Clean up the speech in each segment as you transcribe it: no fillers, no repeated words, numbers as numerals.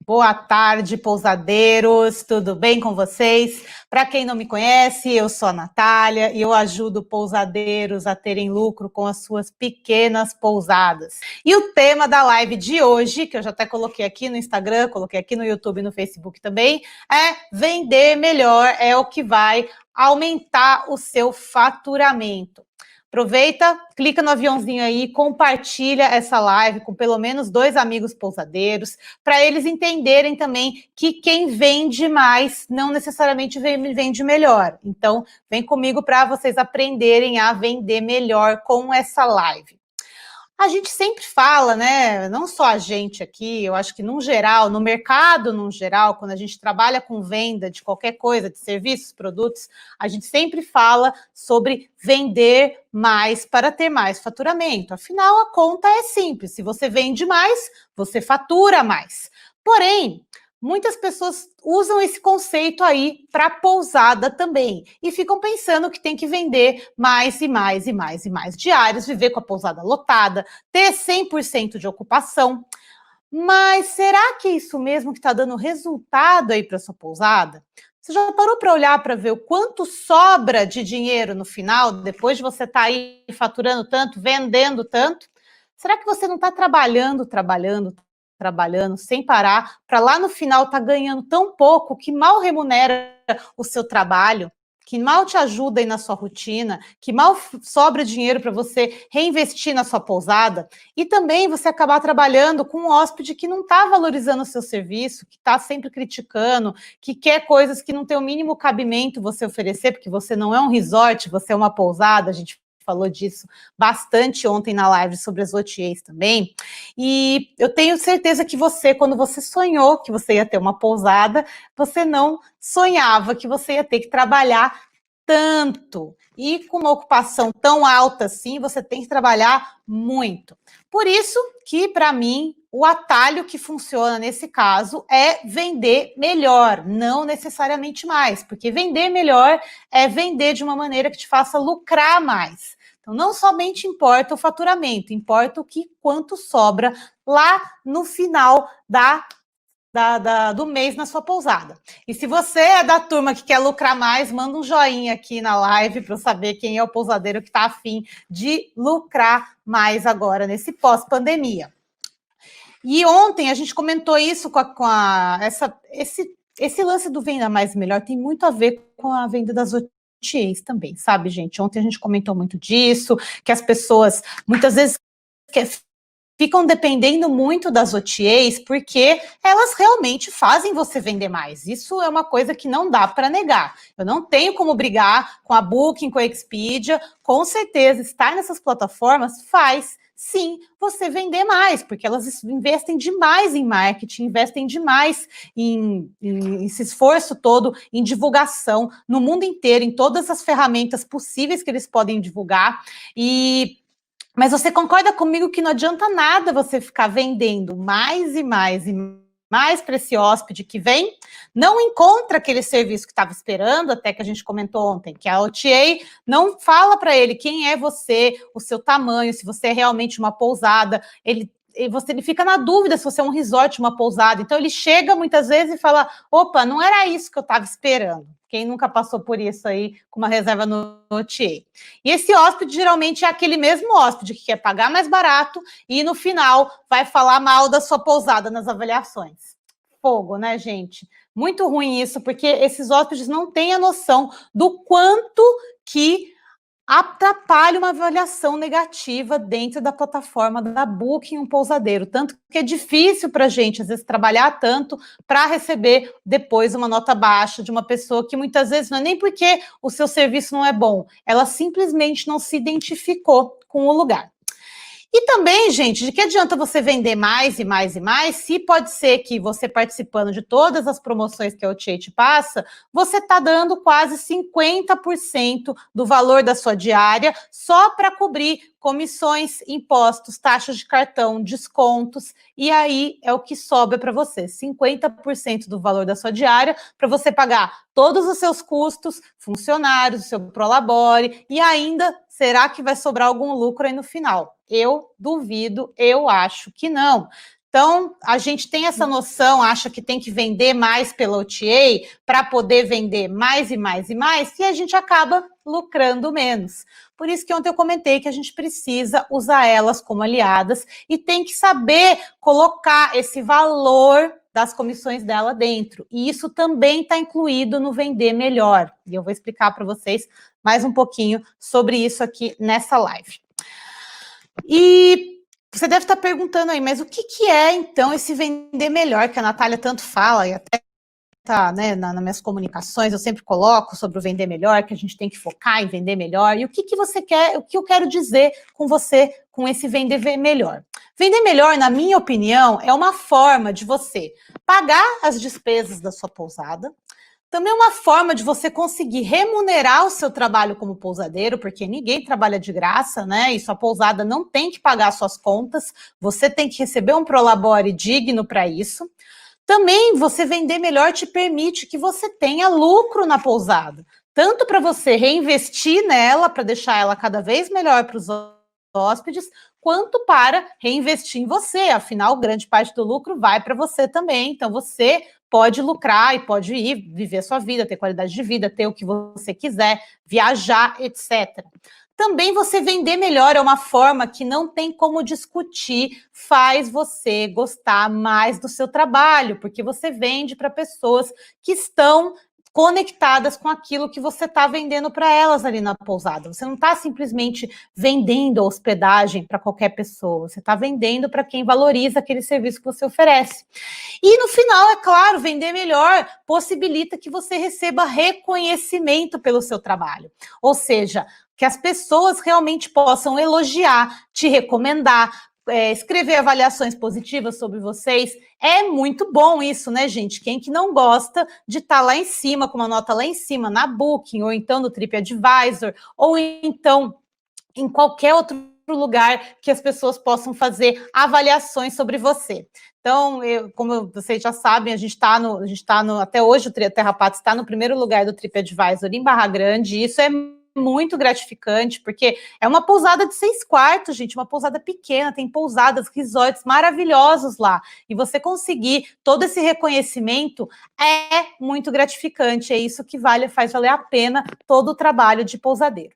Boa tarde, pousadeiros, tudo bem com vocês? Para quem não me conhece, eu sou a Natália e eu ajudo pousadeiros a terem lucro com as suas pequenas pousadas. E o tema da live de hoje, que eu já até coloquei aqui no Instagram, coloquei aqui no YouTube e no Facebook também, é vender melhor, é o que vai aumentar o seu faturamento. Aproveita, clica no aviãozinho aí, compartilha essa live com pelo menos 2 amigos pousadeiros, para eles entenderem também que quem vende mais não necessariamente vende melhor. Então, vem comigo para vocês aprenderem a vender melhor com essa live. A gente sempre fala, né, não só a gente aqui, eu acho que no geral, no mercado no geral, quando a gente trabalha com venda de qualquer coisa, de serviços, produtos, a gente sempre fala sobre vender mais para ter mais faturamento. Afinal, a conta é simples, se você vende mais, você fatura mais. Porém, muitas pessoas usam esse conceito aí para pousada também e ficam pensando que tem que vender mais e mais e mais e mais diários, viver com a pousada lotada, ter 100% de ocupação. Mas será que é isso mesmo que está dando resultado aí para sua pousada? Você já parou para olhar para ver o quanto sobra de dinheiro no final, depois de você estar aí faturando tanto, vendendo tanto? Será que você não está trabalhando sem parar, para lá no final estar ganhando tão pouco que mal remunera o seu trabalho, que mal te ajuda aí na sua rotina, que mal sobra dinheiro para você reinvestir na sua pousada, e também você acabar trabalhando com um hóspede que não está valorizando o seu serviço, que está sempre criticando, que quer coisas que não tem o mínimo cabimento você oferecer, porque você não é um resort, você é uma pousada, a gente falou disso bastante ontem na live sobre as OTAs também, e eu tenho certeza que você, quando você sonhou que você ia ter uma pousada, você não sonhava que você ia ter que trabalhar tanto, e com uma ocupação tão alta assim, você tem que trabalhar muito. Por isso que, para mim, o atalho que funciona nesse caso é vender melhor, não necessariamente mais, porque vender melhor é vender de uma maneira que te faça lucrar mais. Então, não somente importa o faturamento, importa quanto sobra lá no final do mês na sua pousada. E se você é da turma que quer lucrar mais, manda um joinha aqui na live para eu saber quem é o pousadeiro que está afim de lucrar mais agora nesse pós-pandemia. E ontem a gente comentou isso esse lance do venda mais e melhor tem muito a ver com a venda das OTAs também, sabe, gente? Ontem a gente comentou muito disso, que as pessoas muitas vezes ficam dependendo muito das OTAs porque elas realmente fazem você vender mais. Isso é uma coisa que não dá para negar. Eu não tenho como brigar com a Booking, com a Expedia. Com certeza, estar nessas plataformas faz, sim, você vender mais, porque elas investem demais em marketing, investem demais em esse esforço todo em divulgação no mundo inteiro, em todas as ferramentas possíveis que eles podem divulgar. Mas você concorda comigo que não adianta nada você ficar vendendo mais e mais e mais para esse hóspede que vem, não encontra aquele serviço que estava esperando, até que a gente comentou ontem, que a OTA não fala para ele quem é você, o seu tamanho, se você é realmente uma pousada, ele fica na dúvida se você é um resort, uma pousada. Então ele chega muitas vezes e fala, opa, não era isso que eu estava esperando. Quem nunca passou por isso aí com uma reserva no OTA? E esse hóspede geralmente é aquele mesmo hóspede que quer pagar mais barato e no final vai falar mal da sua pousada nas avaliações. Fogo, né, gente? Muito ruim isso, porque esses hóspedes não têm a noção do quanto que atrapalha uma avaliação negativa dentro da plataforma da Booking, um pousadeiro. Tanto que é difícil para a gente, às vezes, trabalhar tanto para receber depois uma nota baixa de uma pessoa que muitas vezes não é nem porque o seu serviço não é bom, ela simplesmente não se identificou com o lugar. E também, gente, de que adianta você vender mais e mais e mais, se pode ser que você participando de todas as promoções que a OTA te passa, você está dando quase 50% do valor da sua diária só para cobrir comissões, impostos, taxas de cartão, descontos, e aí é o que sobra para você, 50% do valor da sua diária para você pagar todos os seus custos, funcionários, o seu prolabore, e ainda, será que vai sobrar algum lucro aí no final? Eu duvido, eu acho que não. Então, a gente tem essa noção, acha que tem que vender mais pela OTA para poder vender mais e mais e mais, e a gente acaba lucrando menos. Por isso que ontem eu comentei que a gente precisa usar elas como aliadas e tem que saber colocar esse valor das comissões dela dentro. E isso também está incluído no vender melhor. E eu vou explicar para vocês mais um pouquinho sobre isso aqui nessa live. E você deve estar perguntando aí, mas o que é, então, esse vender melhor que a Natália tanto fala, e até tá, né, nas minhas comunicações eu sempre coloco sobre o vender melhor, que a gente tem que focar em vender melhor, e o que você quer, o que eu quero dizer com você, com esse vender melhor. Vender melhor, na minha opinião, é uma forma de você pagar as despesas da sua pousada, também uma forma de você conseguir remunerar o seu trabalho como pousadeiro, porque ninguém trabalha de graça, né? E sua pousada não tem que pagar suas contas, você tem que receber um prolabore digno para isso. Também você vender melhor te permite que você tenha lucro na pousada, tanto para você reinvestir nela, para deixar ela cada vez melhor para os hóspedes, quanto para reinvestir em você, afinal, grande parte do lucro vai para você também, então você pode lucrar e pode ir viver a sua vida, ter qualidade de vida, ter o que você quiser, viajar, etc. Também você vender melhor é uma forma que não tem como discutir, faz você gostar mais do seu trabalho, porque você vende para pessoas que estão conectadas com aquilo que você está vendendo para elas ali na pousada. Você não está simplesmente vendendo hospedagem para qualquer pessoa, você está vendendo para quem valoriza aquele serviço que você oferece. E no final, é claro, vender melhor possibilita que você receba reconhecimento pelo seu trabalho. Ou seja, que as pessoas realmente possam elogiar, te recomendar, escrever avaliações positivas sobre vocês. É muito bom isso, né, gente? Quem que não gosta de estar lá em cima, com uma nota lá em cima, na Booking, ou então no TripAdvisor, ou então em qualquer outro lugar que as pessoas possam fazer avaliações sobre você. Então, como vocês já sabem, a gente está no até hoje o Terra Patos está no primeiro lugar do TripAdvisor em Barra Grande, e isso é muito gratificante, porque é uma pousada de 6 quartos, gente, uma pousada pequena, tem pousadas, resorts maravilhosos lá, e você conseguir todo esse reconhecimento é muito gratificante, é isso que faz valer a pena todo o trabalho de pousadeiro.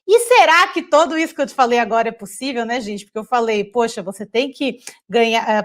E será que tudo isso que eu te falei agora é possível, né, gente? Porque eu falei, poxa, você tem que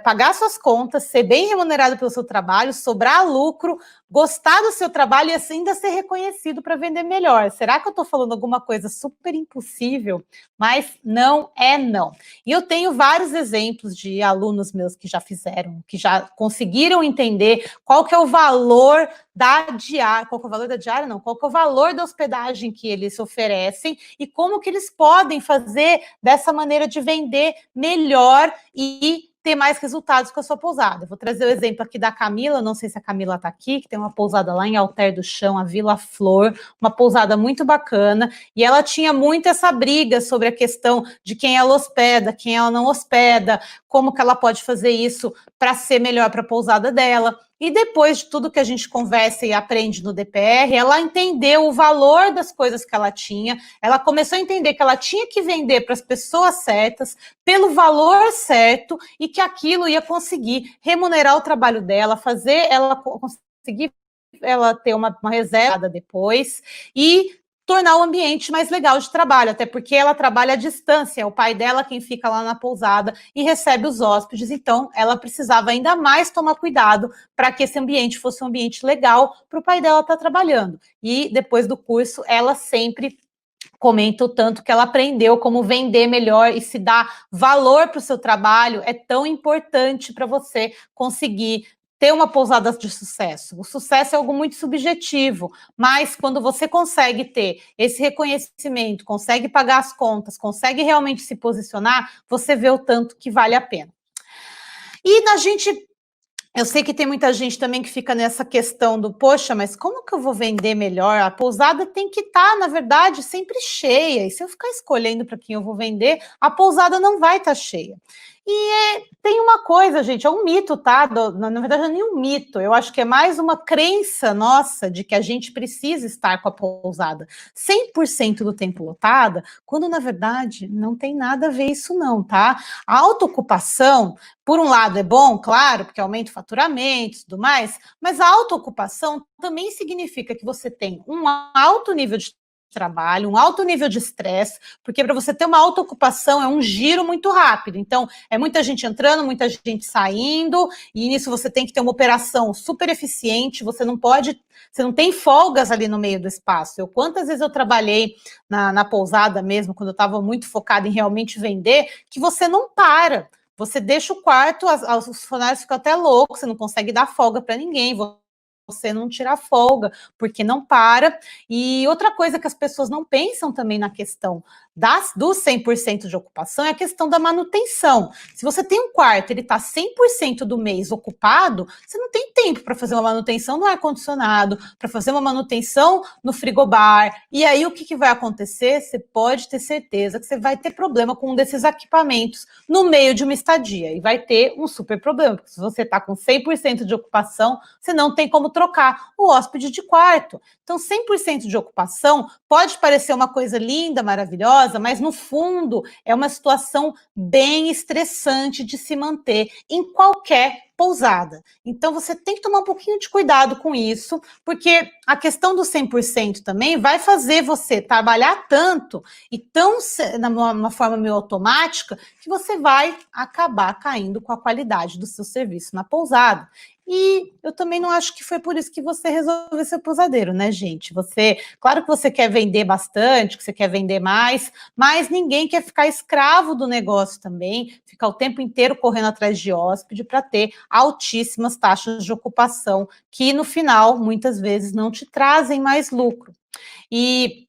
pagar suas contas, ser bem remunerado pelo seu trabalho, sobrar lucro, gostar do seu trabalho e ainda ser reconhecido para vender melhor. Será que eu estou falando alguma coisa super impossível? Mas não é não. E eu tenho vários exemplos de alunos meus que já fizeram, que já conseguiram entender qual que é o valor da diária, qual que é o valor da diária, não, qual que é o valor da hospedagem que eles oferecem e como que eles podem fazer dessa maneira de vender melhor e ter mais resultados com a sua pousada. Vou trazer o exemplo aqui da Camila, não sei se a Camila está aqui, que tem uma pousada lá em Alter do Chão, a Vila Flor, uma pousada muito bacana, e ela tinha muito essa briga sobre a questão de quem ela hospeda, quem ela não hospeda, como que ela pode fazer isso para ser melhor para a pousada dela. E depois de tudo que a gente conversa e aprende no DPR, ela entendeu o valor das coisas que ela tinha, ela começou a entender que ela tinha que vender para as pessoas certas, pelo valor certo, e que aquilo ia conseguir remunerar o trabalho dela, fazer ela conseguir ela ter uma reserva depois e tornar o ambiente mais legal de trabalho, até porque ela trabalha à distância, é o pai dela quem fica lá na pousada e recebe os hóspedes, então ela precisava ainda mais tomar cuidado para que esse ambiente fosse um ambiente legal para o pai dela estar trabalhando. E depois do curso, ela sempre comenta o tanto que ela aprendeu como vender melhor e se dar valor para o seu trabalho é tão importante para você conseguir ter uma pousada de sucesso. O sucesso é algo muito subjetivo, mas quando você consegue ter esse reconhecimento, consegue pagar as contas, consegue realmente se posicionar, você vê o tanto que vale a pena. E eu sei que tem muita gente também que fica nessa questão do, poxa, mas como que eu vou vender melhor? A pousada tem que estar, na verdade, sempre cheia. E se eu ficar escolhendo para quem eu vou vender, a pousada não vai estar cheia. Tem uma coisa, gente, é um mito, tá? Na verdade, não é nem um mito, eu acho que é mais uma crença nossa de que a gente precisa estar com a pousada 100% do tempo lotada, quando, na verdade, não tem nada a ver isso não, tá? A autoocupação, por um lado, é bom, claro, porque aumenta o faturamento e tudo mais, mas a autoocupação também significa que você tem um alto nível de trabalho, um alto nível de estresse, porque para você ter uma autoocupação é um giro muito rápido. Então, é muita gente entrando, muita gente saindo, e nisso você tem que ter uma operação super eficiente, você não tem folgas ali no meio do espaço. Quantas vezes eu trabalhei na pousada mesmo, quando eu estava muito focada em realmente vender, que você não para. Você deixa o quarto, os funcionários ficam até loucos, você não consegue dar folga para ninguém, você não tira folga, porque não para. E outra coisa que as pessoas não pensam também na questão do 100% de ocupação é a questão da manutenção. Se você tem um quarto, ele está 100% do mês ocupado, você não tem tempo para fazer uma manutenção no ar-condicionado, para fazer uma manutenção no frigobar. E aí o que vai acontecer? Você pode ter certeza que você vai ter problema com um desses equipamentos no meio de uma estadia. E vai ter um super problema, porque se você está com 100% de ocupação, você não tem como trocar o hóspede de quarto. Então, 100% de ocupação pode parecer uma coisa linda, maravilhosa, mas no fundo é uma situação bem estressante de se manter em qualquer pousada. Então, você tem que tomar um pouquinho de cuidado com isso, porque a questão do 100% também vai fazer você trabalhar tanto e tão uma forma meio automática que você vai acabar caindo com a qualidade do seu serviço na pousada. E eu também não acho que foi por isso que você resolveu ser pousadeiro, né, gente? Claro que você quer vender bastante, que você quer vender mais, mas ninguém quer ficar escravo do negócio também, ficar o tempo inteiro correndo atrás de hóspede para ter altíssimas taxas de ocupação, que no final, muitas vezes, não te trazem mais lucro. E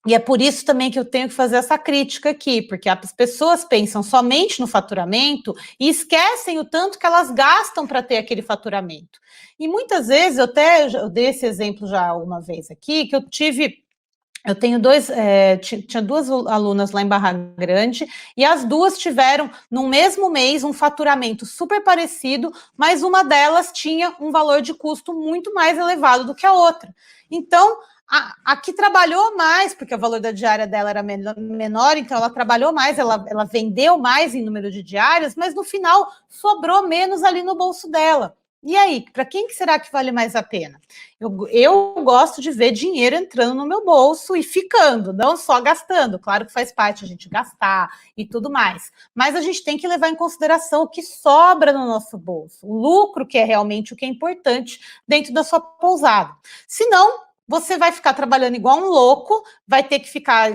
é por isso também que eu tenho que fazer essa crítica aqui, porque as pessoas pensam somente no faturamento e esquecem o tanto que elas gastam para ter aquele faturamento. E muitas vezes, eu dei esse exemplo já uma vez aqui, que eu tenho tinha duas alunas lá em Barra Grande e as duas tiveram no mesmo mês um faturamento super parecido, mas uma delas tinha um valor de custo muito mais elevado do que a outra. Então, a que trabalhou mais, porque o valor da diária dela era menor, então ela trabalhou mais, ela vendeu mais em número de diárias, mas no final sobrou menos ali no bolso dela. E aí, para quem que será que vale mais a pena? Eu gosto de ver dinheiro entrando no meu bolso e ficando, não só gastando. Claro que faz parte a gente gastar e tudo mais, mas a gente tem que levar em consideração o que sobra no nosso bolso, o lucro que é realmente o que é importante dentro da sua pousada. Senão, você vai ficar trabalhando igual um louco, vai ter que ficar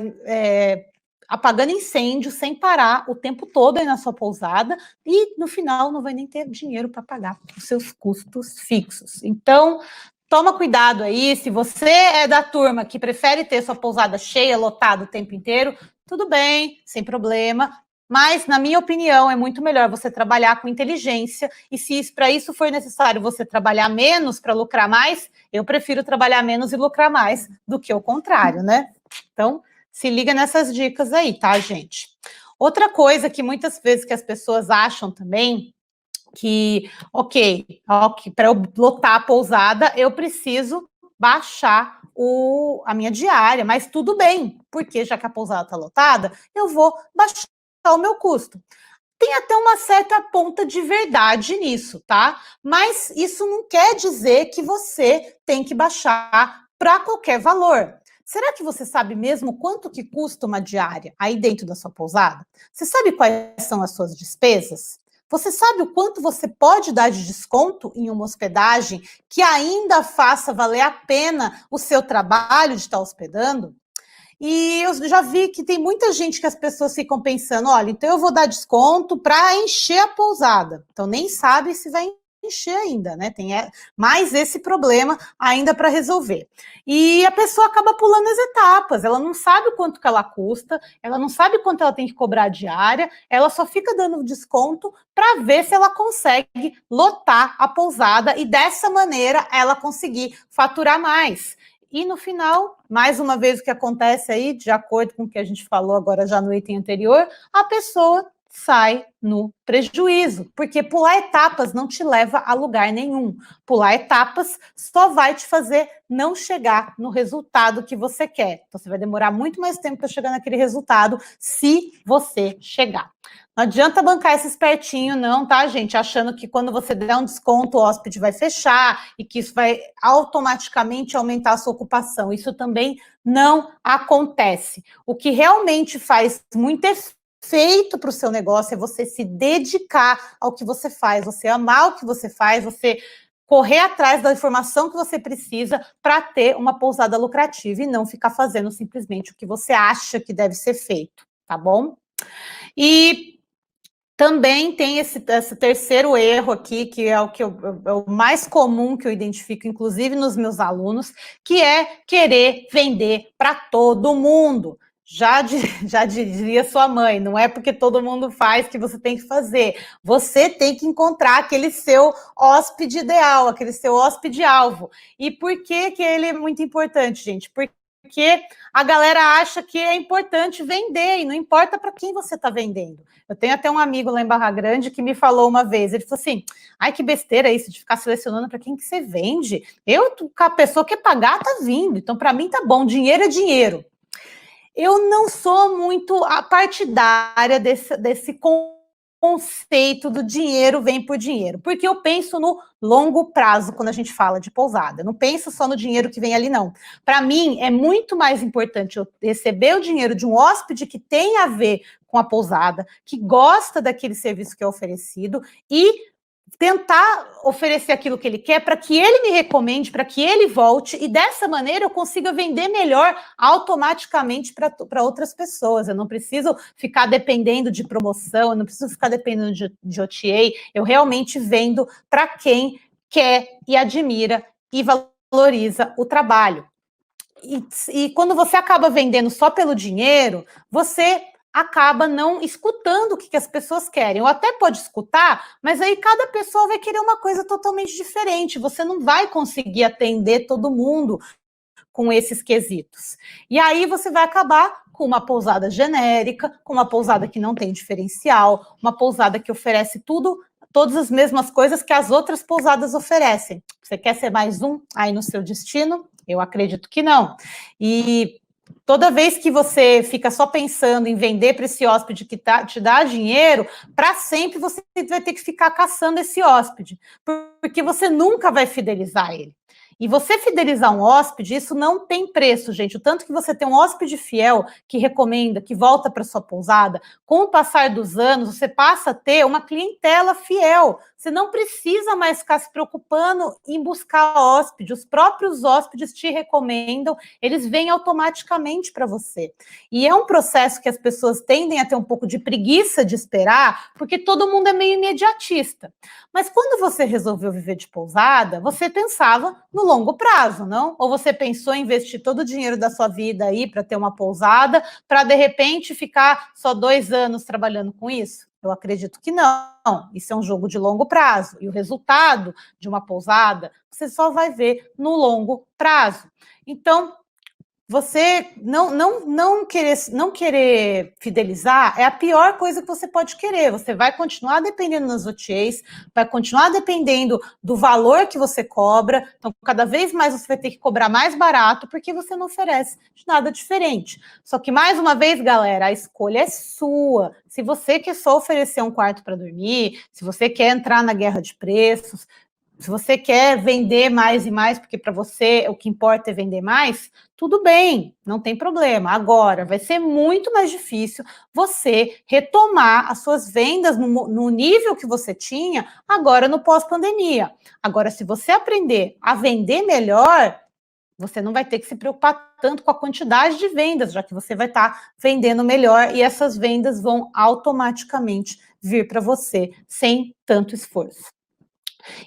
apagando incêndio sem parar o tempo todo aí na sua pousada e no final não vai nem ter dinheiro para pagar os seus custos fixos. Então, toma cuidado aí, se você é da turma que prefere ter sua pousada cheia, lotada o tempo inteiro, tudo bem, sem problema, mas, na minha opinião, é muito melhor você trabalhar com inteligência e se para isso for necessário você trabalhar menos para lucrar mais, eu prefiro trabalhar menos e lucrar mais do que o contrário, né? Então, se liga nessas dicas aí, tá, gente? Outra coisa que muitas vezes que as pessoas acham também que, ok, para eu lotar a pousada, eu preciso baixar a minha diária, mas tudo bem, porque já que a pousada está lotada, eu vou baixar o meu custo. Tem até uma certa ponta de verdade nisso, tá? Mas isso não quer dizer que você tem que baixar para qualquer valor. Será que você sabe mesmo quanto que custa uma diária aí dentro da sua pousada? Você sabe quais são as suas despesas? Você sabe o quanto você pode dar de desconto em uma hospedagem que ainda faça valer a pena o seu trabalho de estar hospedando? E eu já vi que tem muita gente que as pessoas ficam pensando, olha, então eu vou dar desconto para encher a pousada. Então nem sabe se vai encher ainda, né? Tem mais esse problema ainda para resolver. E a pessoa acaba pulando as etapas, ela não sabe o quanto que ela custa, ela não sabe quanto ela tem que cobrar diária, ela só fica dando desconto para ver se ela consegue lotar a pousada e dessa maneira ela conseguir faturar mais. E no final, mais uma vez o que acontece aí, de acordo com o que a gente falou agora já no item anterior, a pessoa sai no prejuízo, porque pular etapas não te leva a lugar nenhum. Pular etapas só vai te fazer não chegar no resultado que você quer. Então, você vai demorar muito mais tempo para chegar naquele resultado se você chegar. Não adianta bancar esse espertinho, não, tá, gente? Achando que quando você der um desconto, o hóspede vai fechar e que isso vai automaticamente aumentar a sua ocupação. Isso também não acontece. O que realmente faz muito efeito para o seu negócio é você se dedicar ao que você faz, você amar o que você faz, você correr atrás da informação que você precisa para ter uma pousada lucrativa e não ficar fazendo simplesmente o que você acha que deve ser feito, tá bom? E também tem esse terceiro erro aqui, que é o mais comum que eu identifico, inclusive nos meus alunos, que é querer vender para todo mundo. Já dizia sua mãe, não é porque todo mundo faz que você tem que fazer. Você tem que encontrar aquele seu hóspede ideal, aquele seu hóspede-alvo. E por que ele é muito importante, gente? Porque a galera acha que é importante vender, e não importa para quem você está vendendo. Eu tenho até um amigo lá em Barra Grande que me falou uma vez, ele falou assim, ai, que besteira isso de ficar selecionando para quem que você vende. A pessoa que pagar tá vindo, então para mim tá bom, dinheiro é dinheiro. Eu não sou muito a partidária desse conceito do dinheiro vem por dinheiro, porque eu penso no longo prazo quando a gente fala de pousada. Eu não penso só no dinheiro que vem ali, não. Para mim, é muito mais importante eu receber o dinheiro de um hóspede que tem a ver com a pousada, que gosta daquele serviço que é oferecido e tentar oferecer aquilo que ele quer para que ele me recomende, para que ele volte, e dessa maneira eu consiga vender melhor automaticamente para outras pessoas. Eu não preciso ficar dependendo de promoção, eu não preciso ficar dependendo de OTA, eu realmente vendo para quem quer e admira e valoriza o trabalho. E quando você acaba vendendo só pelo dinheiro, você acaba não escutando o que as pessoas querem. Ou até pode escutar, mas aí cada pessoa vai querer uma coisa totalmente diferente. Você não vai conseguir atender todo mundo com esses quesitos. E aí você vai acabar com uma pousada genérica, com uma pousada que não tem diferencial, uma pousada que oferece todas as mesmas coisas que as outras pousadas oferecem. Você quer ser mais um aí no seu destino? Eu acredito que não. E toda vez que você fica só pensando em vender para esse hóspede que te dá dinheiro, para sempre você vai ter que ficar caçando esse hóspede, porque você nunca vai fidelizar ele. E você fidelizar um hóspede, isso não tem preço, gente. O tanto que você tem um hóspede fiel, que recomenda, que volta para sua pousada, com o passar dos anos, você passa a ter uma clientela fiel. Você não precisa mais ficar se preocupando em buscar hóspede. Os próprios hóspedes te recomendam, eles vêm automaticamente para você. E é um processo que as pessoas tendem a ter um pouco de preguiça de esperar, porque todo mundo é meio imediatista. Mas quando você resolveu viver de pousada, você pensava no longo prazo, não? Ou você pensou em investir todo o dinheiro da sua vida aí para ter uma pousada, para de repente ficar só 2 anos trabalhando com isso? Eu acredito que não. Isso é um jogo de longo prazo. E o resultado de uma pousada, você só vai ver no longo prazo. Então, você não querer fidelizar é a pior coisa que você pode querer. Você vai continuar dependendo das OTAs, vai continuar dependendo do valor que você cobra. Então, cada vez mais você vai ter que cobrar mais barato porque você não oferece nada diferente. Só que, mais uma vez, galera, a escolha é sua. Se você quer só oferecer um quarto para dormir, se você quer entrar na guerra de preços, se você quer vender mais e mais, porque para você o que importa é vender mais, tudo bem, não tem problema. Agora, vai ser muito mais difícil você retomar as suas vendas no nível que você tinha agora no pós-pandemia. Agora, se você aprender a vender melhor, você não vai ter que se preocupar tanto com a quantidade de vendas, já que você vai estar vendendo melhor e essas vendas vão automaticamente vir para você sem tanto esforço.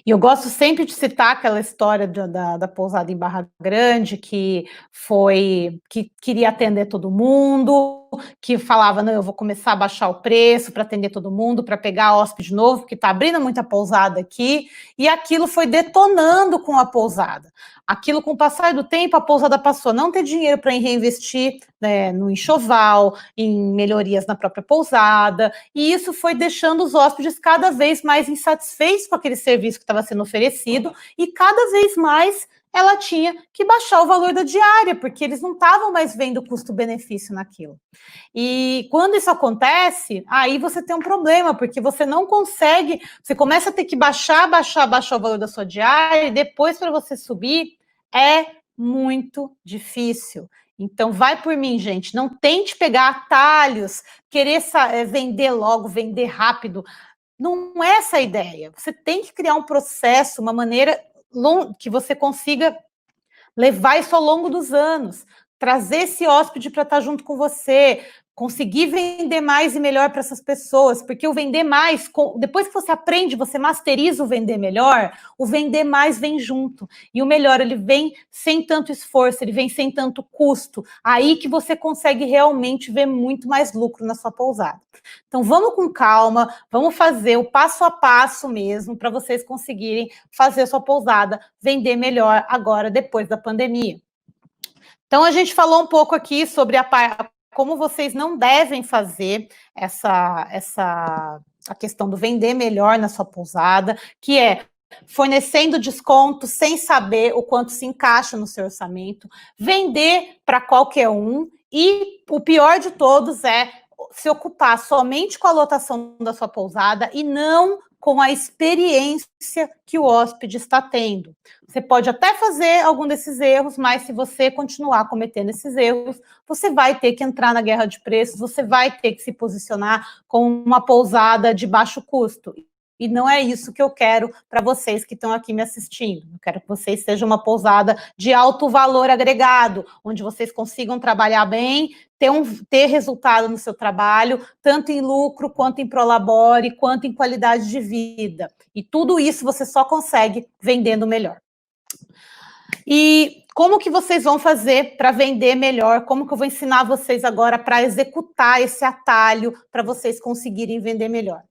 E eu gosto sempre de citar aquela história da pousada em Barra Grande, que queria atender todo mundo, que falava, não, eu vou começar a baixar o preço para atender todo mundo, para pegar hóspede novo, porque está abrindo muita pousada aqui, e aquilo foi detonando com a pousada. Aquilo, com o passar do tempo, a pousada passou a não ter dinheiro para reinvestir, né, no enxoval, em melhorias na própria pousada, e isso foi deixando os hóspedes cada vez mais insatisfeitos com aquele serviço que estava sendo oferecido, e cada vez mais ela tinha que baixar o valor da diária, porque eles não estavam mais vendo custo-benefício naquilo. E quando isso acontece, aí você tem um problema, porque você não consegue, você começa a ter que baixar o valor da sua diária, e depois para você subir, é muito difícil. Então, vai por mim, gente, não tente pegar atalhos, querer vender logo, vender rápido. Não é essa a ideia. Você tem que criar um processo, uma maneira que você consiga levar isso ao longo dos anos, trazer esse hóspede para estar junto com você, conseguir vender mais e melhor para essas pessoas, porque o vender mais, depois que você aprende, você masteriza o vender melhor, o vender mais vem junto, e o melhor, ele vem sem tanto esforço, ele vem sem tanto custo, aí que você consegue realmente ver muito mais lucro na sua pousada. Então, vamos com calma, vamos fazer o passo a passo mesmo, para vocês conseguirem fazer a sua pousada vender melhor agora, depois da pandemia. Então, a gente falou um pouco aqui sobre como vocês não devem fazer a questão do vender melhor na sua pousada, que é fornecendo desconto sem saber o quanto se encaixa no seu orçamento, vender para qualquer um, e o pior de todos é se ocupar somente com a lotação da sua pousada e não com a experiência que o hóspede está tendo. Você pode até fazer algum desses erros, mas se você continuar cometendo esses erros, você vai ter que entrar na guerra de preços, você vai ter que se posicionar como uma pousada de baixo custo. E não é isso que eu quero para vocês que estão aqui me assistindo. Eu quero que vocês sejam uma pousada de alto valor agregado, onde vocês consigam trabalhar bem, ter resultado no seu trabalho, tanto em lucro, quanto em prolabore, quanto em qualidade de vida. E tudo isso você só consegue vendendo melhor. E como que vocês vão fazer para vender melhor? Como que eu vou ensinar vocês agora para executar esse atalho para vocês conseguirem vender melhor?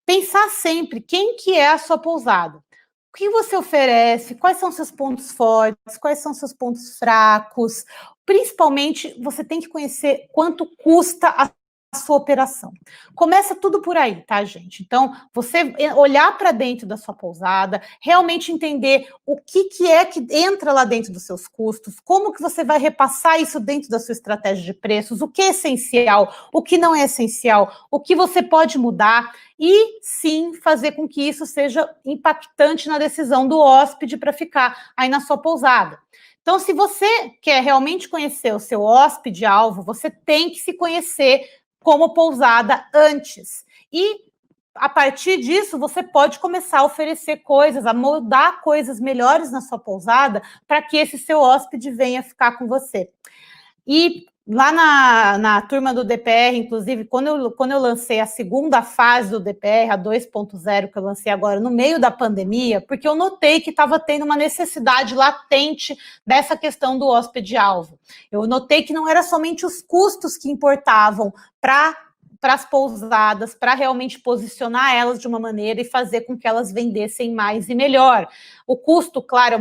Pensar sempre quem que é a sua pousada. O que você oferece? Quais são seus pontos fortes? Quais são seus pontos fracos? Principalmente, você tem que conhecer quanto custa a sua operação. Começa tudo por aí, tá, gente? Então, você olhar para dentro da sua pousada, realmente entender o que é que entra lá dentro dos seus custos, como que você vai repassar isso dentro da sua estratégia de preços, o que é essencial, o que não é essencial, o que você pode mudar, e sim fazer com que isso seja impactante na decisão do hóspede para ficar aí na sua pousada. Então, se você quer realmente conhecer o seu hóspede-alvo, você tem que se conhecer como pousada antes. E, a partir disso, você pode começar a oferecer coisas, a moldar coisas melhores na sua pousada para que esse seu hóspede venha ficar com você. E lá na turma do DPR, inclusive, quando eu lancei a segunda fase do DPR, a 2.0, que eu lancei agora no meio da pandemia, porque eu notei que estava tendo uma necessidade latente dessa questão do hóspede-alvo. Eu notei que não era somente os custos que importavam para as pousadas, para realmente posicionar elas de uma maneira e fazer com que elas vendessem mais e melhor. O custo, claro,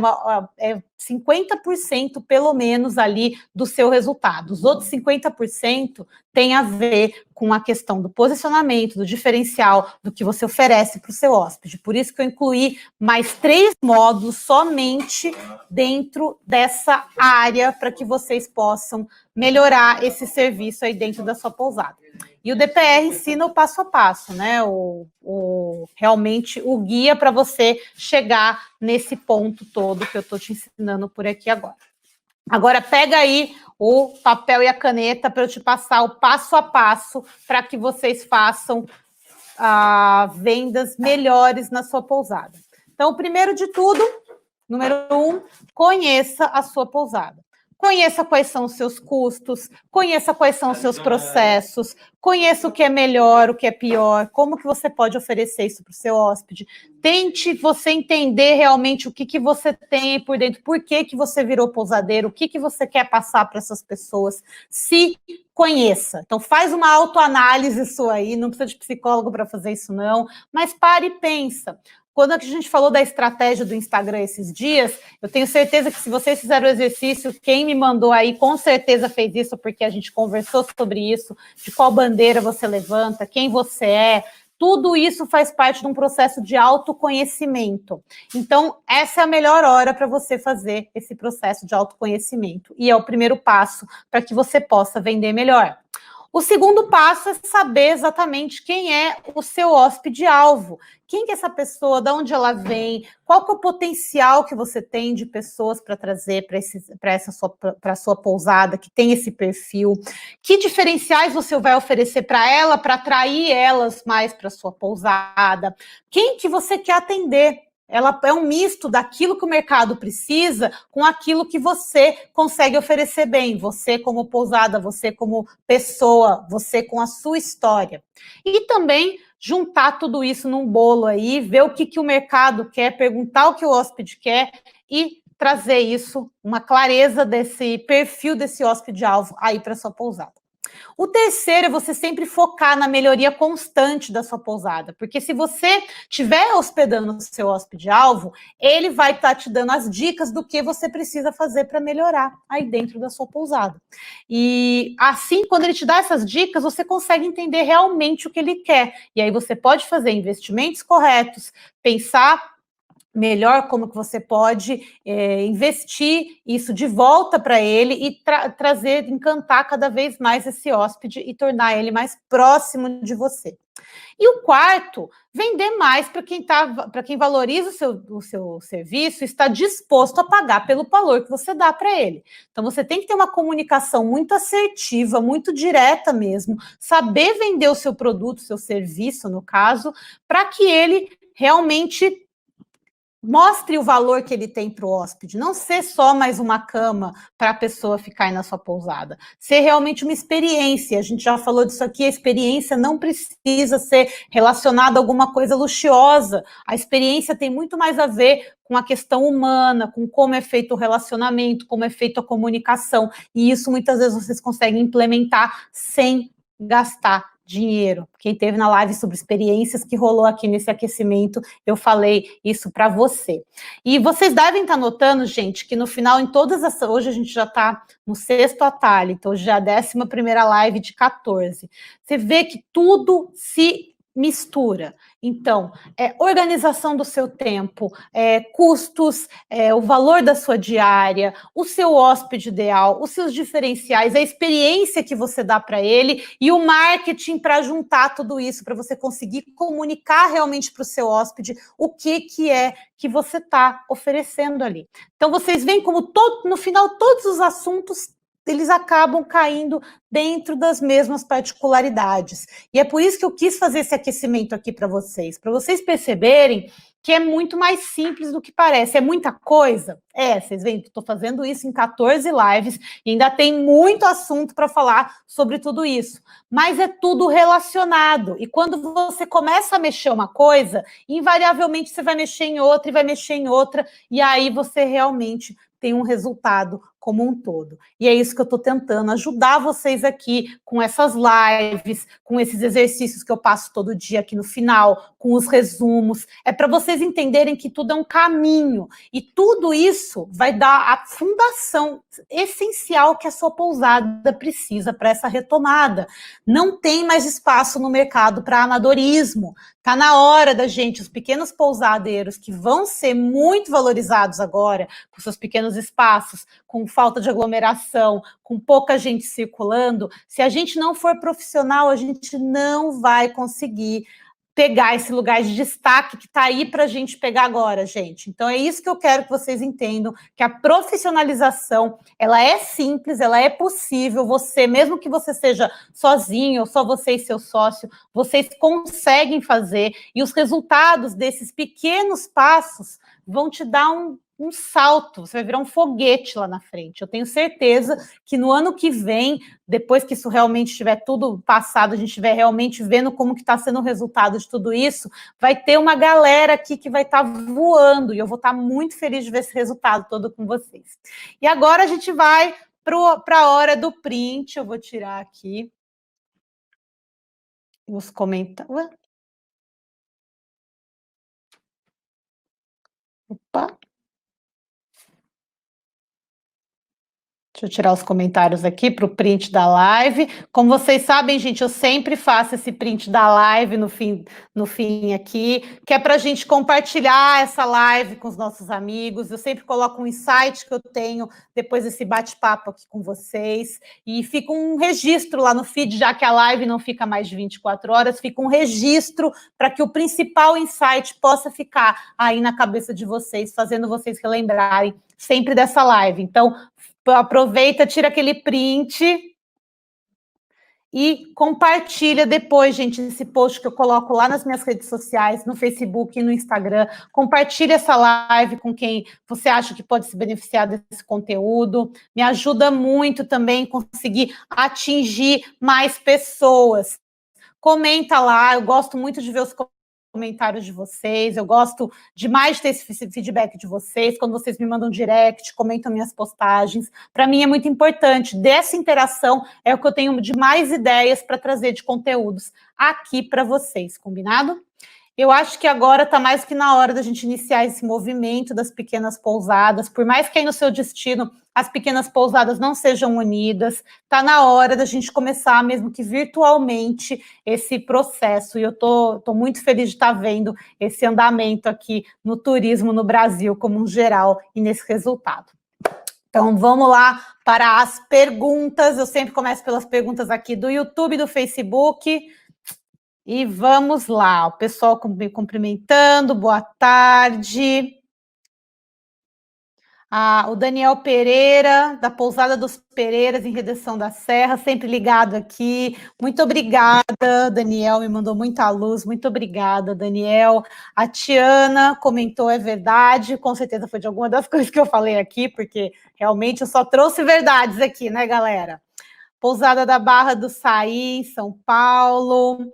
é 50% pelo menos ali do seu resultado. Os outros 50% tem a ver com a questão do posicionamento, do diferencial, do que você oferece para o seu hóspede. Por isso que eu incluí mais 3 módulos somente dentro dessa área para que vocês possam melhorar esse serviço aí dentro da sua pousada. E o DPR ensina o passo a passo, né? Realmente o guia para você chegar nesse ponto todo que eu estou te ensinando por aqui agora. Agora pega aí o papel e a caneta para eu te passar o passo a passo para que vocês façam vendas melhores na sua pousada. Então, primeiro de tudo, número 1, conheça a sua pousada. Conheça quais são os seus custos, conheça quais são os seus processos, conheça o que é melhor, o que é pior, como que você pode oferecer isso para o seu hóspede. Tente você entender realmente o que você tem por dentro, por que você virou pousadeiro, o que você quer passar para essas pessoas. Se conheça. Então, faz uma autoanálise sua aí, não precisa de psicólogo para fazer isso não, mas pare e pensa. Quando a gente falou da estratégia do Instagram esses dias, eu tenho certeza que se vocês fizeram o exercício, quem me mandou aí com certeza fez isso, porque a gente conversou sobre isso, de qual bandeira você levanta, quem você é, tudo isso faz parte de um processo de autoconhecimento. Então, essa é a melhor hora para você fazer esse processo de autoconhecimento. E é o primeiro passo para que você possa vender melhor. O segundo passo é saber exatamente quem é o seu hóspede-alvo. Quem que é essa pessoa, de onde ela vem, qual que é o potencial que você tem de pessoas para trazer para a sua pousada, que tem esse perfil, que diferenciais você vai oferecer para ela, para atrair elas mais para a sua pousada, quem que você quer atender. Ela é um misto daquilo que o mercado precisa com aquilo que você consegue oferecer bem. Você como pousada, você como pessoa, você com a sua história. E também juntar tudo isso num bolo aí, ver o que o mercado quer, perguntar o que o hóspede quer e trazer isso, uma clareza desse perfil desse hóspede-alvo aí para sua pousada. O terceiro é você sempre focar na melhoria constante da sua pousada, porque se você estiver hospedando o seu hóspede-alvo, ele vai estar te dando as dicas do que você precisa fazer para melhorar aí dentro da sua pousada. E assim, quando ele te dá essas dicas, você consegue entender realmente o que ele quer. E aí você pode fazer investimentos corretos, pensar melhor como que você pode investir isso de volta para ele e trazer, encantar cada vez mais esse hóspede e tornar ele mais próximo de você. E o quarto, vender mais para quem valoriza o seu serviço, está disposto a pagar pelo valor que você dá para ele. Então, você tem que ter uma comunicação muito assertiva, muito direta mesmo, saber vender o seu produto, o seu serviço, no caso, para que ele realmente mostre o valor que ele tem para o hóspede, não ser só mais uma cama para a pessoa ficar aí na sua pousada, ser realmente uma experiência. A gente já falou disso aqui, a experiência não precisa ser relacionada a alguma coisa luxuosa, a experiência tem muito mais a ver com a questão humana, com como é feito o relacionamento, como é feita a comunicação, e isso muitas vezes vocês conseguem implementar sem gastar dinheiro. Quem teve na live sobre experiências que rolou aqui nesse aquecimento, eu falei isso para você. E vocês devem estar notando, gente, que no final, em todas as... Hoje a gente já está no 6º atalho, então já é a 11ª live de 14. Você vê que tudo se mistura. Então, organização do seu tempo, custos, o valor da sua diária, o seu hóspede ideal, os seus diferenciais, a experiência que você dá para ele e o marketing para juntar tudo isso, para você conseguir comunicar realmente para o seu hóspede o que é que você está oferecendo ali. Então, vocês veem como no final todos os assuntos eles acabam caindo dentro das mesmas particularidades. E é por isso que eu quis fazer esse aquecimento aqui para vocês perceberem que é muito mais simples do que parece. É muita coisa? Vocês veem que estou fazendo isso em 14 lives e ainda tem muito assunto para falar sobre tudo isso. Mas é tudo relacionado. E quando você começa a mexer uma coisa, invariavelmente você vai mexer em outra e vai mexer em outra, e aí você realmente tem um resultado como um todo. E é isso que eu estou tentando ajudar vocês aqui com essas lives, com esses exercícios que eu passo todo dia aqui no final, com os resumos. É para vocês entenderem que tudo é um caminho. E tudo isso vai dar a fundação essencial que a sua pousada precisa para essa retomada. Não tem mais espaço no mercado para amadorismo. Está na hora da gente, os pequenos pousadeiros que vão ser muito valorizados agora, com seus pequenos espaços, com falta de aglomeração, com pouca gente circulando, se a gente não for profissional, a gente não vai conseguir pegar esse lugar de destaque que está aí para a gente pegar agora, gente. Então, é isso que eu quero que vocês entendam, que a profissionalização, ela é simples, ela é possível, você, mesmo que você seja sozinho, ou só você e seu sócio, vocês conseguem fazer, e os resultados desses pequenos passos vão te dar um salto, você vai virar um foguete lá na frente. Eu tenho certeza que no ano que vem, depois que isso realmente estiver tudo passado, a gente estiver realmente vendo como que está sendo o resultado de tudo isso, vai ter uma galera aqui que vai estar voando, e eu vou estar muito feliz de ver esse resultado todo com vocês. E agora a gente vai para a hora do print, eu vou tirar aqui os comentários. Opa! Deixa eu tirar os comentários aqui para o print da live. Como vocês sabem, gente, eu sempre faço esse print da live no fim aqui, que é para a gente compartilhar essa live com os nossos amigos. Eu sempre coloco um insight que eu tenho depois desse bate-papo aqui com vocês. E fica um registro lá no feed, já que a live não fica mais de 24 horas, fica um registro para que o principal insight possa ficar aí na cabeça de vocês, fazendo vocês relembrarem sempre dessa live. Então, aproveita, tira aquele print e compartilha depois, gente, esse post que eu coloco lá nas minhas redes sociais, no Facebook e no Instagram. Compartilha essa live com quem você acha que pode se beneficiar desse conteúdo. Me ajuda muito também conseguir atingir mais pessoas. Comenta lá, eu gosto muito de ver os comentários de vocês, eu gosto demais de ter esse feedback de vocês, quando vocês me mandam direct, comentam minhas postagens, para mim é muito importante, dessa interação é o que eu tenho de mais ideias para trazer de conteúdos aqui para vocês, combinado? Eu acho que agora está mais que na hora da gente iniciar esse movimento das pequenas pousadas, por mais que aí no seu destino as pequenas pousadas não sejam unidas, está na hora da gente começar, mesmo que virtualmente, esse processo. E eu tô muito feliz de estar vendo esse andamento aqui no turismo no Brasil, como um geral, e nesse resultado. Então, vamos lá para as perguntas. Eu sempre começo pelas perguntas aqui do YouTube e do Facebook. E vamos lá, o pessoal me cumprimentando, boa tarde. O Daniel Pereira, da Pousada dos Pereiras, em Redenção da Serra, sempre ligado aqui. Muito obrigada, Daniel, me mandou muita luz, muito obrigada, Daniel. A Tiana comentou, é verdade, com certeza foi de alguma das coisas que eu falei aqui, porque realmente eu só trouxe verdades aqui, né, galera? Pousada da Barra do Saí, em São Paulo.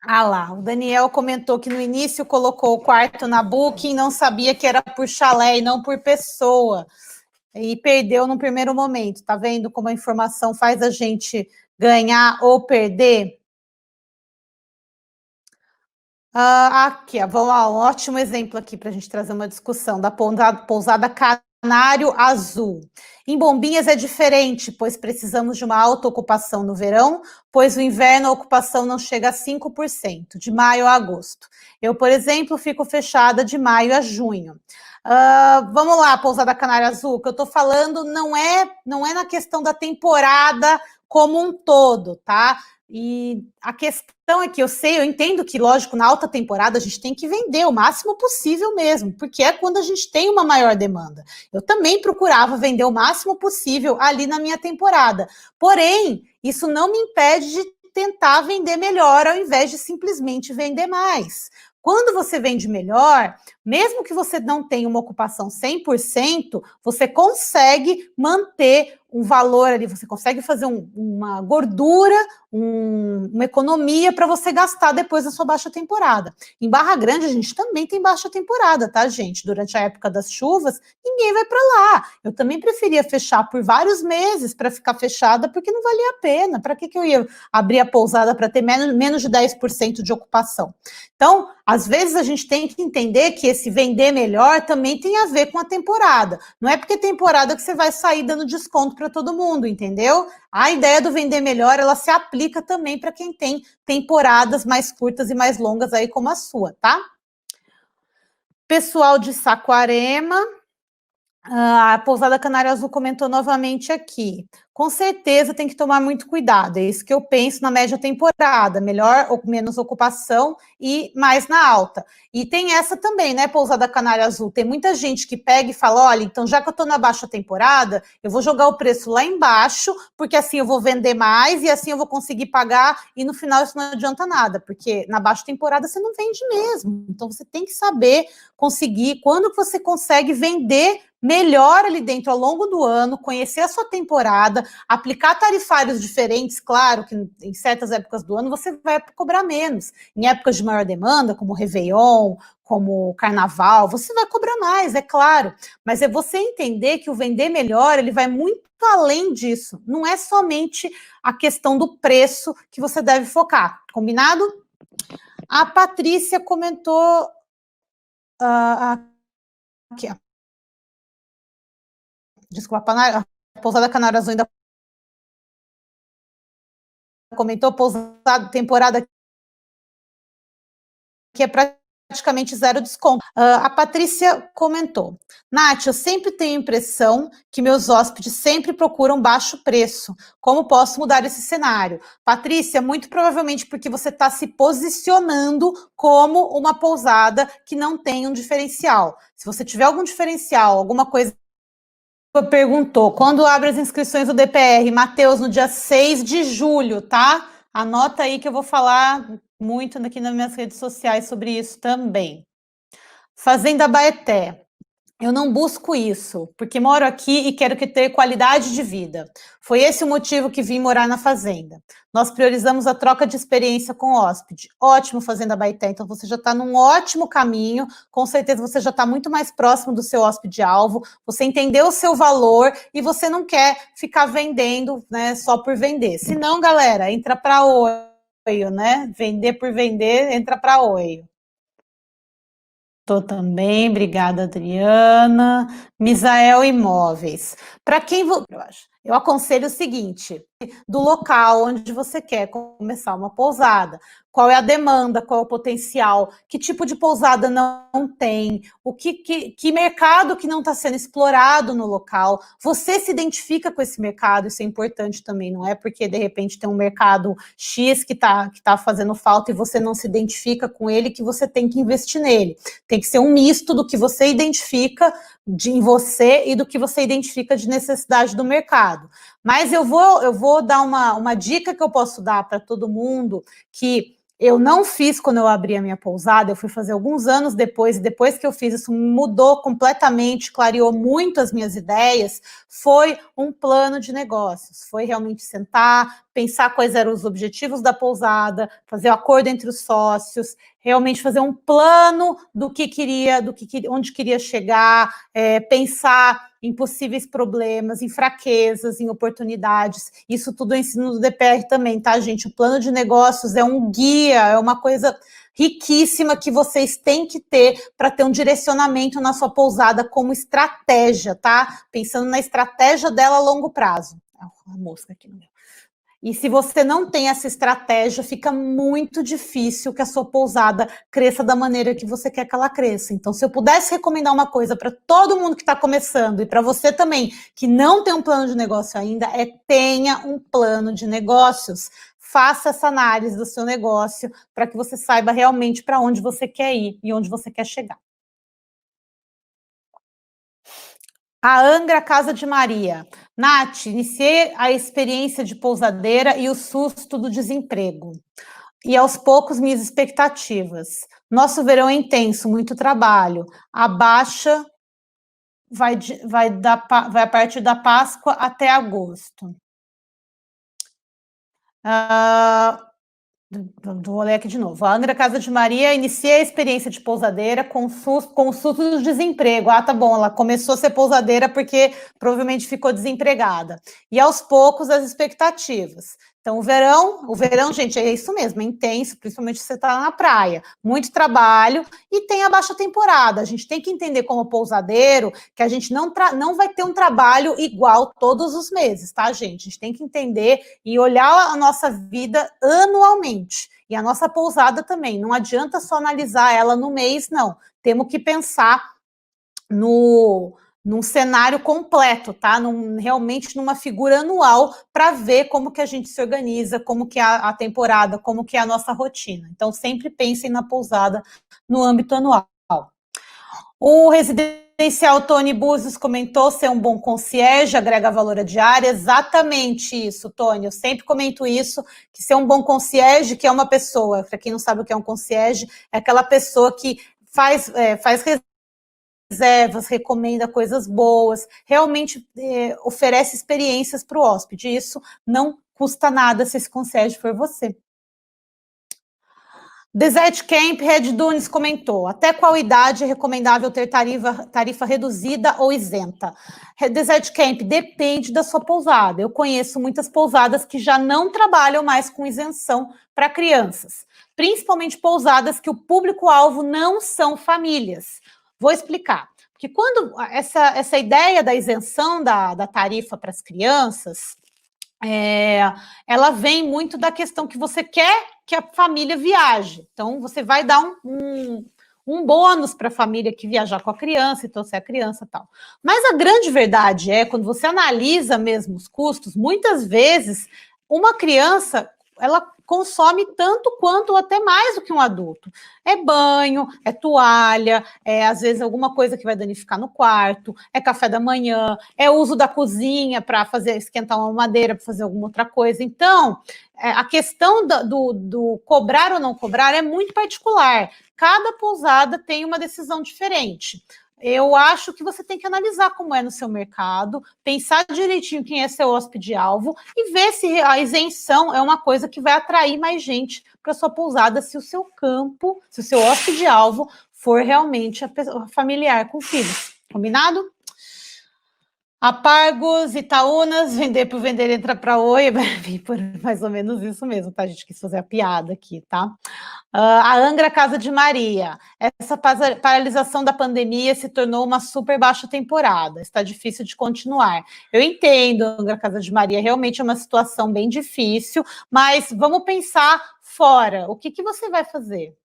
Lá, o Daniel comentou que no início colocou o quarto na Booking, não sabia que era por chalé e não por pessoa, e perdeu no primeiro momento. Tá vendo como a informação faz a gente ganhar ou perder? Aqui, vamos lá, um ótimo exemplo aqui para a gente trazer uma discussão da pousada Canário Azul. Em Bombinhas é diferente, pois precisamos de uma alta ocupação no verão, pois o inverno a ocupação não chega a 5%, de maio a agosto. Eu, por exemplo, fico fechada de maio a junho. Vamos lá, pousada Canário Azul, o que eu estou falando não é na questão da temporada como um todo, tá? E a questão é que eu entendo que, lógico, na alta temporada a gente tem que vender o máximo possível mesmo, porque é quando a gente tem uma maior demanda. Eu também procurava vender o máximo possível ali na minha temporada. Porém, isso não me impede de tentar vender melhor ao invés de simplesmente vender mais. Quando você vende melhor, mesmo que você não tenha uma ocupação 100%, você consegue manter um valor ali, você consegue fazer uma gordura, uma economia para você gastar depois da sua baixa temporada. Em Barra Grande, a gente também tem baixa temporada, tá, gente? Durante a época das chuvas, ninguém vai para lá. Eu também preferia fechar por vários meses para ficar fechada, porque não valia a pena. Para que eu ia abrir a pousada para ter menos de 10% de ocupação? Então, às vezes a gente tem que entender que esse vender melhor também tem a ver com a temporada. Não é porque é temporada que você vai sair dando desconto para todo mundo, entendeu? A ideia do vender melhor, ela se aplica também para quem tem temporadas mais curtas e mais longas aí como a sua, tá? Pessoal de Saquarema, A Pousada Canário Azul comentou novamente aqui. Com certeza tem que tomar muito cuidado, é isso que eu penso na média temporada, melhor ou menos ocupação e mais na alta. E tem essa também, né, Pousada Canário Azul, tem muita gente que pega e fala, olha, então já que eu estou na baixa temporada, eu vou jogar o preço lá embaixo, porque assim eu vou vender mais e assim eu vou conseguir pagar e no final isso não adianta nada, porque na baixa temporada você não vende mesmo, então você tem que saber conseguir, quando você consegue vender melhor ali dentro ao longo do ano, conhecer a sua temporada, aplicar tarifários diferentes, claro que em certas épocas do ano você vai cobrar menos. Em épocas de maior demanda, como Réveillon, como Carnaval, você vai cobrar mais, é claro. Mas é você entender que o vender melhor, ele vai muito além disso. Não é somente a questão do preço que você deve focar. Combinado? A Patrícia comentou aqui, ó. Desculpa, a Pousada Canário Azul ainda comentou, pousada, temporada que é praticamente zero desconto. A Patrícia comentou, Nath, eu sempre tenho a impressão que meus hóspedes sempre procuram baixo preço. Como posso mudar esse cenário? Patrícia, muito provavelmente porque você está se posicionando como uma pousada que não tem um diferencial. Se você tiver algum diferencial, alguma coisa perguntou, quando abre as inscrições do DPR? Matheus, no dia 6 de julho, tá? Anota aí que eu vou falar muito aqui nas minhas redes sociais sobre isso também. Fazenda Baeté. Eu não busco isso, porque moro aqui e quero ter qualidade de vida. Foi esse o motivo que vim morar na fazenda. Nós priorizamos a troca de experiência com o hóspede. Ótimo, Fazenda Baeté. Então você já está num ótimo caminho. Com certeza você já está muito mais próximo do seu hóspede-alvo. Você entendeu o seu valor e você não quer ficar vendendo, né, só por vender. Se não, galera, entra para Oio, né? Vender por vender, entra para Oio. Tô também, obrigada, Adriana. Misael Imóveis. Para quem eu aconselho o seguinte: do local onde você quer começar uma pousada, qual é a demanda, qual é o potencial, que tipo de pousada não tem, o que mercado que não está sendo explorado no local. Você se identifica com esse mercado, isso é importante também, não é porque de repente tem um mercado X que tá fazendo falta e você não se identifica com ele que você tem que investir nele. Tem que ser um misto do que você identifica em você e do que você identifica de necessidade do mercado. Mas eu vou dar uma dica que eu posso dar para todo mundo, que eu não fiz quando eu abri a minha pousada, eu fui fazer alguns anos depois, e depois que eu fiz isso mudou completamente, clareou muito as minhas ideias, foi um plano de negócios, foi realmente sentar, pensar quais eram os objetivos da pousada, fazer o acordo entre os sócios, realmente fazer um plano do que queria, onde queria chegar, pensar em possíveis problemas, em fraquezas, em oportunidades. Isso tudo eu ensino no DPR também, tá, gente? O plano de negócios é um guia, é uma coisa riquíssima que vocês têm que ter para ter um direcionamento na sua pousada como estratégia, tá? Pensando na estratégia dela a longo prazo. A mosca aqui no meu. E se você não tem essa estratégia, fica muito difícil que a sua pousada cresça da maneira que você quer que ela cresça. Então, se eu pudesse recomendar uma coisa para todo mundo que está começando e para você também, que não tem um plano de negócio ainda, é tenha um plano de negócios. Faça essa análise do seu negócio para que você saiba realmente para onde você quer ir e onde você quer chegar. A Angra Casa de Maria. Nath, iniciei a experiência de pousadeira e o susto do desemprego. E aos poucos minhas expectativas. Nosso verão é intenso, muito trabalho. A baixa vai a partir da Páscoa até agosto. Vou ler aqui de novo. A Angra Casa de Maria inicia a experiência de pousadeira com o susto do desemprego. Ah, tá bom, ela começou a ser pousadeira porque provavelmente ficou desempregada. E aos poucos as expectativas. Então, o verão, gente, é isso mesmo, é intenso, principalmente se você está na praia. Muito trabalho e tem a baixa temporada. A gente tem que entender como pousadeiro que a gente não vai ter um trabalho igual todos os meses, tá, gente? A gente tem que entender e olhar a nossa vida anualmente. E a nossa pousada também. Não adianta só analisar ela no mês, não. Temos que pensar num cenário completo, tá? Realmente numa figura anual, para ver como que a gente se organiza, como que é a temporada, como que é a nossa rotina. Então, sempre pensem na pousada no âmbito anual. O residencial Tony Búzios comentou ser um bom concierge, agrega valor à diária. Exatamente isso, Tony. Eu sempre comento isso, que ser um bom concierge, que é uma pessoa, para quem não sabe o que é um concierge, é aquela pessoa que faz reservas, recomenda coisas boas, realmente oferece experiências para o hóspede. Isso não custa nada se esse concierge for você. Desert Camp, Red Dunes comentou, até qual idade é recomendável ter tarifa reduzida ou isenta? Desert Camp, depende da sua pousada. Eu conheço muitas pousadas que já não trabalham mais com isenção para crianças, principalmente pousadas que o público-alvo não são famílias. Vou explicar. Porque quando essa ideia da isenção da tarifa para as crianças, ela vem muito da questão que você quer que a família viaje. Então, você vai dar um bônus para a família que viajar com a criança, então se é a criança e tal. Mas a grande verdade é, quando você analisa mesmo os custos, muitas vezes uma criança, ela consome tanto quanto ou até mais do que um adulto. É banho, é toalha, é às vezes alguma coisa que vai danificar no quarto, é café da manhã, é uso da cozinha para esquentar uma madeira, para fazer alguma outra coisa. Então, a questão do cobrar ou não cobrar é muito particular. Cada pousada tem uma decisão diferente. Eu acho que você tem que analisar como é no seu mercado, pensar direitinho quem é seu hóspede-alvo e ver se a isenção é uma coisa que vai atrair mais gente para sua pousada, se o seu campo, se o seu hóspede-alvo for realmente a familiar com filhos. Combinado? Apargos, Itaúnas, vender por vender, entra para oi, vai vir por mais ou menos isso mesmo, tá? A gente quis fazer a piada aqui, tá? A Angra Casa de Maria. Essa paralisação da pandemia se tornou uma super baixa temporada. Está difícil de continuar. Eu entendo, Angra Casa de Maria, realmente é uma situação bem difícil, mas vamos pensar fora. O que você vai fazer?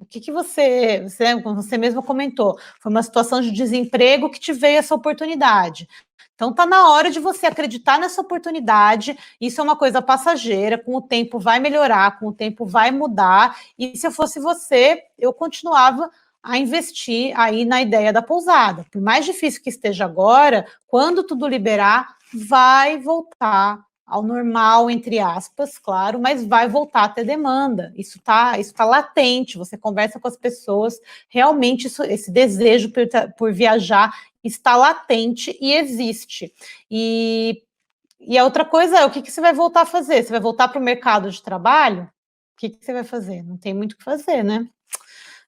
O que você, como você mesmo comentou, foi uma situação de desemprego que te veio essa oportunidade. Então, está na hora de você acreditar nessa oportunidade. Isso é uma coisa passageira, com o tempo vai melhorar, com o tempo vai mudar. E se eu fosse você, eu continuava a investir aí na ideia da pousada. Por mais difícil que esteja agora, quando tudo liberar, vai voltar ao normal, entre aspas, claro, mas vai voltar a ter demanda. Isso tá latente, você conversa com as pessoas, realmente esse desejo por viajar está latente e existe. E a outra coisa é, o que você vai voltar a fazer? Você vai voltar para o mercado de trabalho? O que você vai fazer? Não tem muito o que fazer, né?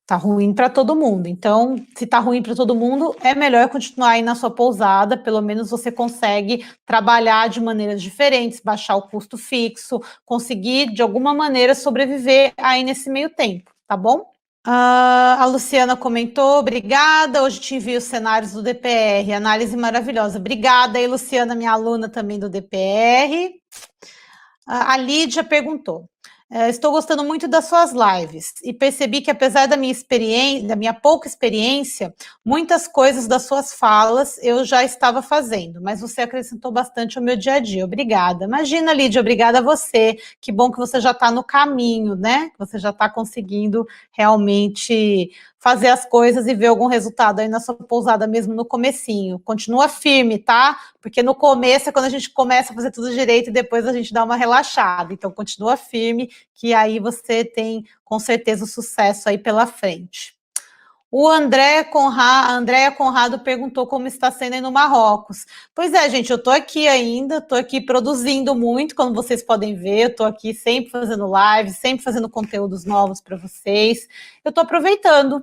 Tá ruim para todo mundo. Então, se tá ruim para todo mundo, é melhor continuar aí na sua pousada, pelo menos você consegue trabalhar de maneiras diferentes, baixar o custo fixo, conseguir, de alguma maneira, sobreviver aí nesse meio tempo, tá bom? A Luciana comentou, obrigada, hoje te envio os cenários do DPR, análise maravilhosa. Obrigada aí, Luciana, minha aluna também do DPR. A Lídia perguntou, estou gostando muito das suas lives e percebi que, apesar da minha experiência, da minha pouca experiência, muitas coisas das suas falas eu já estava fazendo, mas você acrescentou bastante ao meu dia a dia. Obrigada. Imagina, Lídia, obrigada a você. Que bom que você já está no caminho, né? Que você já está conseguindo realmente fazer as coisas e ver algum resultado aí na sua pousada mesmo no comecinho. Continua firme, tá? Porque no começo é quando a gente começa a fazer tudo direito e depois a gente dá uma relaxada. Então, continua firme, que aí você tem, com certeza, o sucesso aí pela frente. O Andréa Conrado perguntou como está sendo aí no Marrocos. Pois é, gente, eu estou aqui ainda, estou aqui produzindo muito, como vocês podem ver, eu estou aqui sempre fazendo live, sempre fazendo conteúdos novos para vocês. Eu estou aproveitando,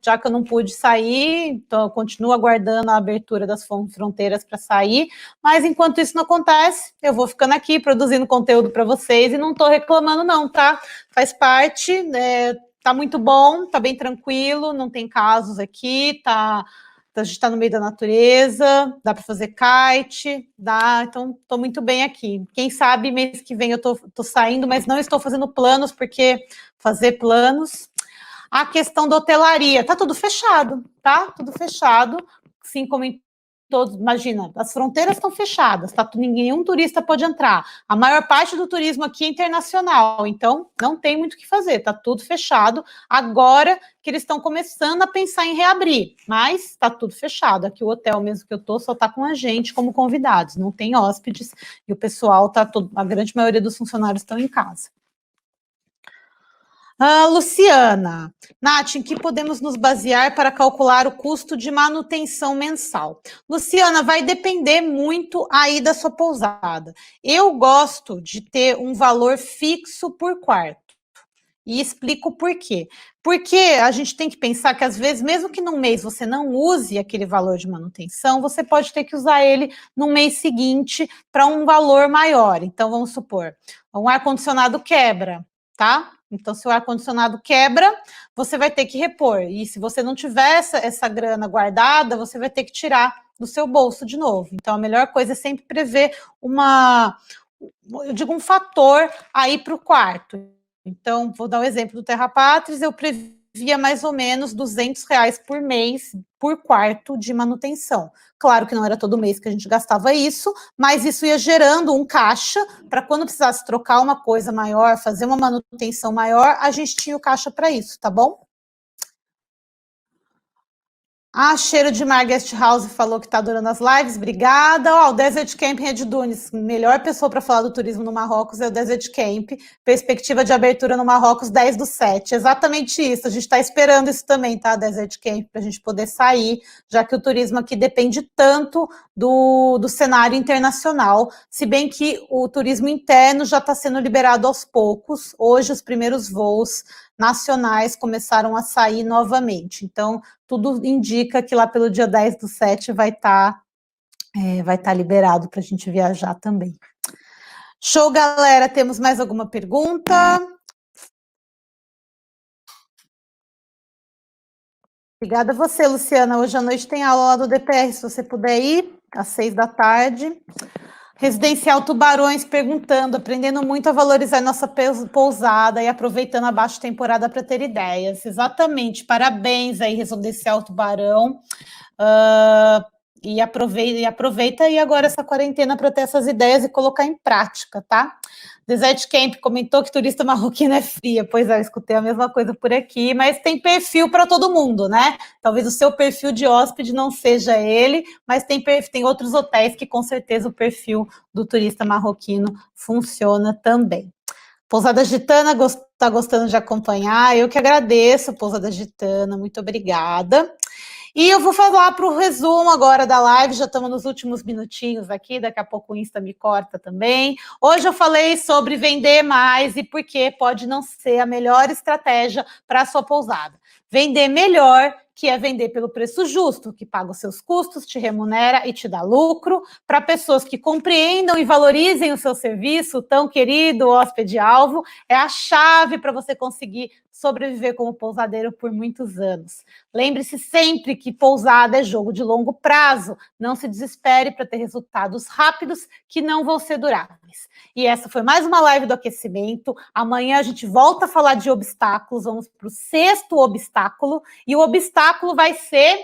já que eu não pude sair, então eu continuo aguardando a abertura das fronteiras para sair, mas enquanto isso não acontece, eu vou ficando aqui produzindo conteúdo para vocês e não estou reclamando não, tá? Faz parte, tá muito bom, tá bem tranquilo, não tem casos aqui, a gente está no meio da natureza, dá para fazer kite, então estou muito bem aqui. Quem sabe mês que vem eu tô saindo, mas não estou fazendo planos, porque fazer planos... A questão da hotelaria, tá tudo fechado, tá? Tudo fechado, assim como em todos, imagina, as fronteiras estão fechadas, tá? Nenhum turista pode entrar. A maior parte do turismo aqui é internacional, então não tem muito o que fazer, tá tudo fechado. Agora que eles estão começando a pensar em reabrir, mas está tudo fechado. Aqui o hotel mesmo que eu tô só tá com a gente como convidados, não tem hóspedes e o pessoal tá todo, a grande maioria dos funcionários estão em casa. Luciana, Nath, em que podemos nos basear para calcular o custo de manutenção mensal? Luciana, vai depender muito aí da sua pousada. Eu gosto de ter um valor fixo por quarto. E explico por quê. Porque a gente tem que pensar que, às vezes, mesmo que num mês você não use aquele valor de manutenção, você pode ter que usar ele no mês seguinte para um valor maior. Então, vamos supor, um ar-condicionado quebra, tá? Então, se o ar-condicionado quebra, você vai ter que repor. E se você não tiver essa grana guardada, você vai ter que tirar do seu bolso de novo. Então, a melhor coisa é sempre prever um fator aí para o quarto. Então, vou dar um exemplo do Terra Pátris, eu previa mais ou menos R$200 por mês, por quarto de manutenção. Claro que não era todo mês que a gente gastava isso, mas isso ia gerando um caixa para quando precisasse trocar uma coisa maior, fazer uma manutenção maior, a gente tinha o caixa para isso, tá bom? Cheiro de Mar Guest House falou que está adorando as lives, obrigada. O Desert Camp Red Dunes, melhor pessoa para falar do turismo no Marrocos é o Desert Camp, perspectiva de abertura no Marrocos 10/7, exatamente isso, a gente está esperando isso também, tá, Desert Camp, para a gente poder sair, já que o turismo aqui depende tanto do cenário internacional, se bem que o turismo interno já está sendo liberado aos poucos, hoje os primeiros voos nacionais começaram a sair novamente, então tudo indica que lá pelo dia 10/7 vai estar liberado para a gente viajar também. Show, galera, temos mais alguma pergunta? Obrigada a você, Luciana, hoje à noite tem aula lá do DPR, se você puder ir, às 6 da tarde. Residencial Tubarões perguntando, aprendendo muito a valorizar nossa pousada e aproveitando a baixa temporada para ter ideias. Exatamente, parabéns aí, Residencial Tubarão. E aproveita aí agora essa quarentena para ter essas ideias e colocar em prática, tá? Desert Camp comentou que turista marroquino é fria. Pois é, eu escutei a mesma coisa por aqui, mas tem perfil para todo mundo, né? Talvez o seu perfil de hóspede não seja ele, mas tem outros hotéis que com certeza o perfil do turista marroquino funciona também. Pousada Gitana está gostando de acompanhar, eu que agradeço, Pousada Gitana, muito obrigada. E eu vou falar para o resumo agora da live, já estamos nos últimos minutinhos aqui, daqui a pouco o Insta me corta também. Hoje eu falei sobre vender mais e por que pode não ser a melhor estratégia para a sua pousada. Vender melhor, que é vender pelo preço justo, que paga os seus custos, te remunera e te dá lucro, para pessoas que compreendam e valorizem o seu serviço, tão querido hóspede-alvo, é a chave para você conseguir sobreviver como pousadeiro por muitos anos. Lembre-se sempre que pousada é jogo de longo prazo, não se desespere para ter resultados rápidos que não vão ser duráveis. E essa foi mais uma live do aquecimento. Amanhã a gente volta a falar de obstáculos, vamos para o 6º obstáculo, e o obstáculo vai ser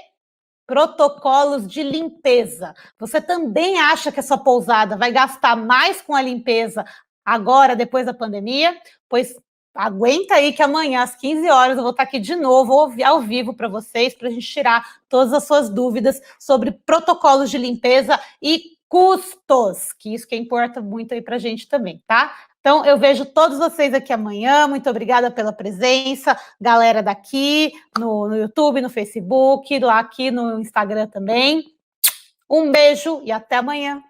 protocolos de limpeza. Você também acha que a sua pousada vai gastar mais com a limpeza agora, depois da pandemia? Pois aguenta aí que amanhã, às 15 horas, eu vou estar aqui de novo, ao vivo para vocês, para a gente tirar todas as suas dúvidas sobre protocolos de limpeza e custos, que isso que importa muito aí para a gente também, tá? Então, eu vejo todos vocês aqui amanhã, muito obrigada pela presença, galera daqui, no YouTube, no Facebook, lá aqui no Instagram também. Um beijo e até amanhã.